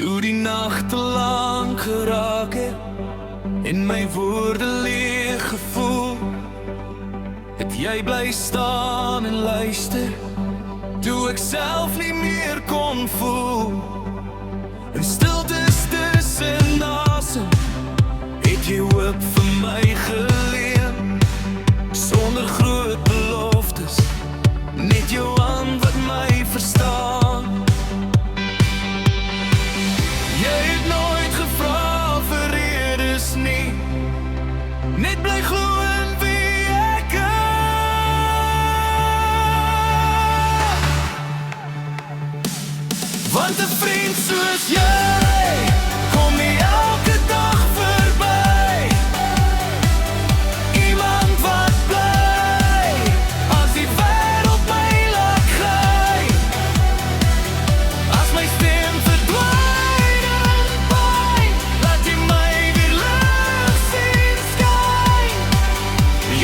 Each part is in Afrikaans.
Toe die nagte lang geraak het en my woorde leeg gevoel, het jy bly staan en luister, toe ek self nie meer kon voel. In stiltes tussen asem, het jy hoop vir my geleen, sonder groot beloftes, net jou hand wat my verstaan. Jy het nooit gevra vir redes nie, net bly glo in wie ek is. Want 'n vriend soos jy kom nie elke dag verby. Iemand wat bly as die wêreld my laat gly. As my stem verdwyn in pyn, laat jy my weer lig sien skyn.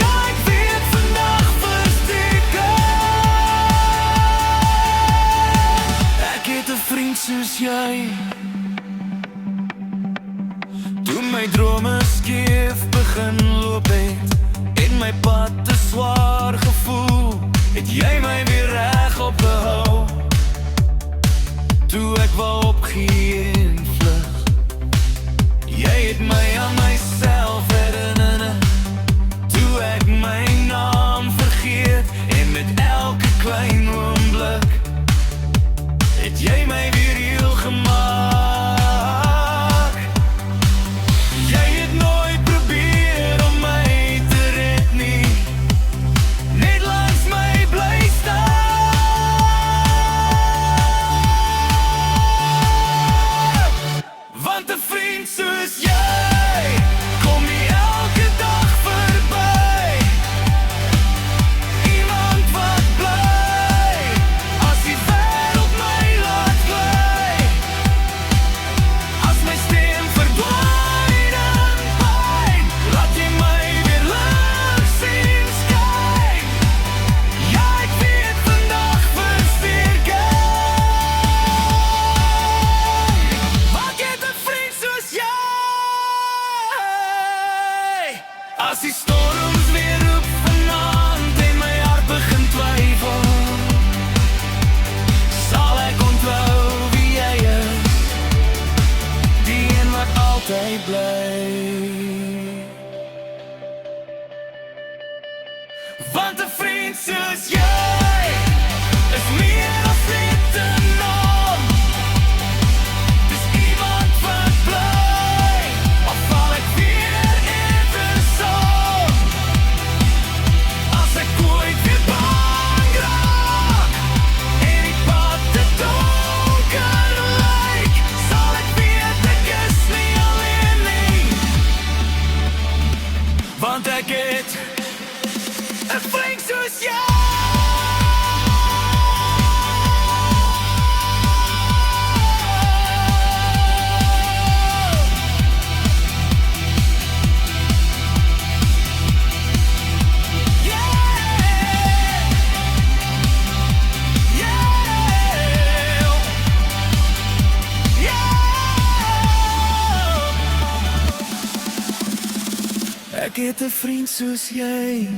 Ja, ek weet vandag verseker, ek het 'n vriend soos jy. Toe my drome skeef begin loop het en my pad te swaar gevoel, het jy my weer reg opgehou. Toe ek wou opgee en vlug, jy het my aan myself herinner. Toe ek my naam vergeet en met elke klein oomblik, het jy my weer heel gemaak. Jy het nooit probeer om my te red nie, net langs my bly staan. Want 'n vriend soos jy kom nie elke dag verby. Iemand wat bly as die wêreld my laat gly. As my stem verdwyn in pyn, laat jy my weer lig sien skyn. Ja, ek weet vandag verseker, want ek het 'n vriend soos jy. As die storms weer roep vanaand en my hart begin twyfel, sal ek onthou wie jy is, die een wat altyd bly. Want 'n vriend soos jy is meer as net 'n naam. Dis iemand wat bly, al val ek weer even saam. As ek ooit weer bang raak en die pad te donker lyk, sal ek weet ek is nie alleen nie. Want ek het 'n vriend soos jy. Ek het 'n vriend soos jy.